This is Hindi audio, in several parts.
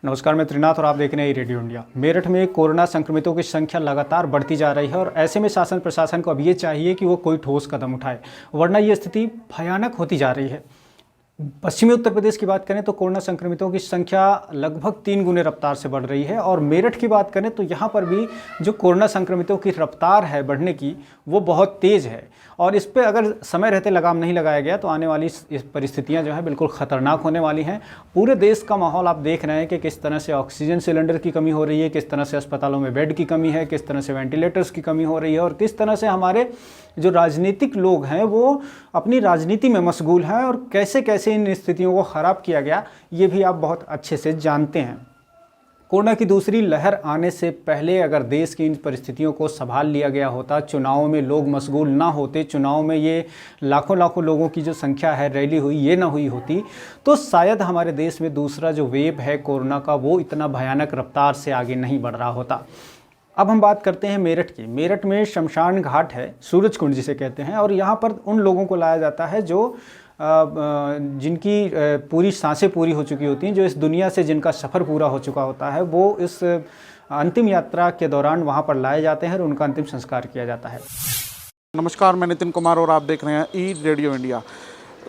नमस्कार, मैं त्रिनाथ और आप देख रहे हैं रेडियो इंडिया। मेरठ में कोरोना संक्रमितों की संख्या लगातार बढ़ती जा रही है और ऐसे में शासन प्रशासन को अब ये चाहिए कि वो कोई ठोस कदम उठाए, वरना ये स्थिति भयानक होती जा रही है। पश्चिमी उत्तर प्रदेश की बात करें तो कोरोना संक्रमितों की संख्या लगभग 3 गुने रफ्तार से बढ़ रही है और मेरठ की बात करें तो यहाँ पर भी जो कोरोना संक्रमितों की रफ्तार है बढ़ने की, वो बहुत तेज़ है और इस पे अगर समय रहते लगाम नहीं लगाया गया तो आने वाली इस परिस्थितियाँ जो है बिल्कुल ख़तरनाक होने वाली हैं। पूरे देश का माहौल आप देख रहे हैं कि किस तरह से ऑक्सीजन सिलेंडर की कमी हो रही है, किस तरह से अस्पतालों में बेड की कमी है, किस तरह से वेंटिलेटर्स की कमी हो रही है और किस तरह से हमारे जो राजनीतिक लोग हैं वो अपनी राजनीति में मशगूल हैं और कैसे कैसे इन स्थितियों को ख़राब किया गया, ये भी आप बहुत अच्छे से जानते हैं। कोरोना की दूसरी लहर आने से पहले अगर देश की इन परिस्थितियों को संभाल लिया गया होता, चुनाव में लोग मशगूल ना होते, चुनाव में ये लाखों लाखों लोगों की जो संख्या है रैली हुई ये ना हुई होती, तो शायद हमारे देश में दूसरा जो वेव है कोरोना का वो इतना भयानक रफ्तार से आगे नहीं बढ़ रहा होता। अब हम बात करते हैं मेरठ की। मेरठ में शमशान घाट है, सूरज कुंड जिसे कहते हैं, और यहाँ पर उन लोगों को लाया जाता है जो जिनकी पूरी सांसें पूरी हो चुकी होती हैं, जो इस दुनिया से जिनका सफ़र पूरा हो चुका होता है, वो इस अंतिम यात्रा के दौरान वहाँ पर लाए जाते हैं और उनका अंतिम संस्कार किया जाता है। नमस्कार, मैं नितिन कुमार और आप देख रहे हैं रेडियो इंडिया।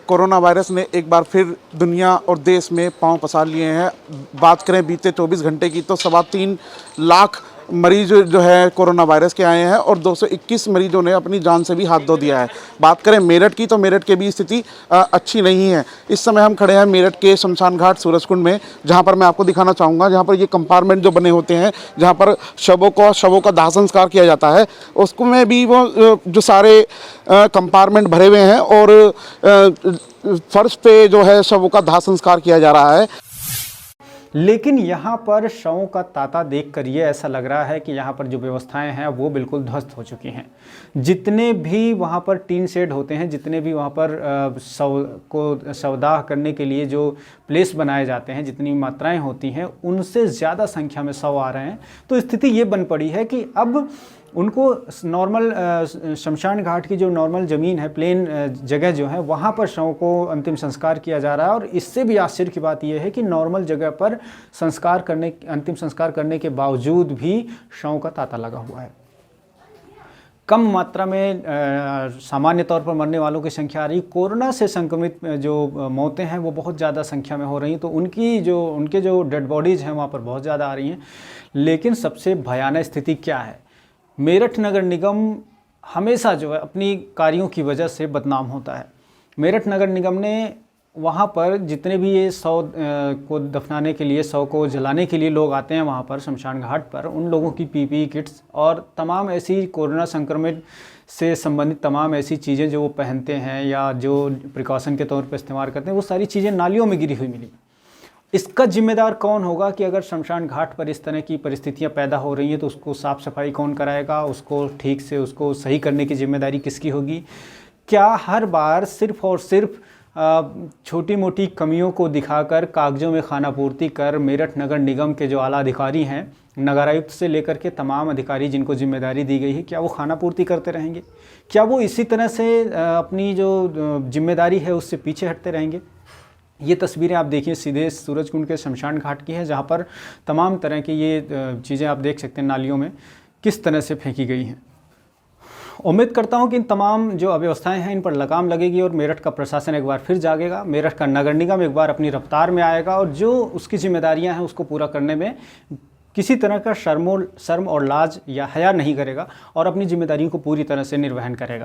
कोरोना वायरस ने एक बार फिर दुनिया और देश में पांव पसार लिए हैं। बात करें बीते 24 घंटे की तो 3.25 लाख मरीज जो है कोरोना वायरस के आए हैं और 221 मरीजों ने अपनी जान से भी हाथ धो दिया है। बात करें मेरठ की तो मेरठ के भी स्थिति अच्छी नहीं है। इस समय हम खड़े हैं मेरठ के शमशान घाट सूरजकुंड में, जहां पर मैं आपको दिखाना चाहूँगा, जहां पर ये कंपार्टमेंट जो बने होते हैं जहां पर शवों का दाह संस्कार किया जाता है, उसको में भी वो जो सारे कंपार्टमेंट भरे हुए हैं और फर्श पे जो है शवों का दाह संस्कार किया जा रहा है। लेकिन यहाँ पर शवों का तांता देखकर ये ऐसा लग रहा है कि यहाँ पर जो व्यवस्थाएं हैं वो बिल्कुल ध्वस्त हो चुकी हैं। जितने भी वहाँ पर टीन शेड होते हैं, जितने भी वहाँ पर शवदाह करने के लिए जो प्लेस बनाए जाते हैं, जितनी मात्राएं होती हैं उनसे ज़्यादा संख्या में शव आ रहे हैं। तो स्थिति ये बन पड़ी है कि अब उनको नॉर्मल शमशान घाट की जो नॉर्मल ज़मीन है, प्लेन जगह जो है, वहाँ पर शवों को अंतिम संस्कार किया जा रहा है। और इससे भी आश्चर्य की बात यह है कि नॉर्मल जगह पर अंतिम संस्कार करने के बावजूद भी शवों का तांता लगा हुआ है। कम मात्रा में सामान्य तौर पर मरने वालों की संख्या आ रही, कोरोना से संक्रमित जो मौतें हैं वो बहुत ज़्यादा संख्या में हो रही हैं, तो उनके जो डेड बॉडीज़ हैं वहाँ पर बहुत ज़्यादा आ रही हैं। लेकिन सबसे भयानक स्थिति क्या है, मेरठ नगर निगम हमेशा जो है अपनी कार्यों की वजह से बदनाम होता है। मेरठ नगर निगम ने वहाँ पर जितने भी ये शव को दफनाने के लिए, शव को जलाने के लिए लोग आते हैं वहाँ पर शमशान घाट पर, उन लोगों की पीपीई किट्स और तमाम ऐसी कोरोना संक्रमित से संबंधित तमाम ऐसी चीज़ें जो वो पहनते हैं या जो प्रिकॉशन के तौर पर इस्तेमाल करते हैं, वो सारी चीज़ें नालियों में गिरी हुई मिली। इसका जिम्मेदार कौन होगा कि अगर शमशान घाट पर इस तरह की परिस्थितियां पैदा हो रही हैं तो उसको साफ़ सफाई कौन कराएगा, उसको ठीक से उसको सही करने की जिम्मेदारी किसकी होगी? क्या हर बार सिर्फ़ और सिर्फ छोटी मोटी कमियों को दिखाकर, कागज़ों में खानापूर्ति कर मेरठ नगर निगम के जो आला अधिकारी हैं, नगरायुक्त से लेकर के तमाम अधिकारी जिनको जिम्मेदारी दी गई है, क्या वो खानापूर्ति करते रहेंगे? क्या वो इसी तरह से अपनी जो जिम्मेदारी है उससे पीछे हटते रहेंगे? ये तस्वीरें आप देखिए सीधे सूरजकुंड के शमशान घाट की है, जहाँ पर तमाम तरह की ये चीज़ें आप देख सकते हैं नालियों में किस तरह से फेंकी गई हैं। उम्मीद करता हूँ कि इन तमाम जो अव्यवस्थाएं हैं इन पर लगाम लगेगी और मेरठ का प्रशासन एक बार फिर जागेगा, मेरठ का नगर निगम एक बार अपनी रफ्तार में आएगा और जो उसकी जिम्मेदारियाँ हैं उसको पूरा करने में किसी तरह का शर्म और लाज या हया नहीं करेगा और अपनी जिम्मेदारियों को पूरी तरह से निर्वहन करेगा।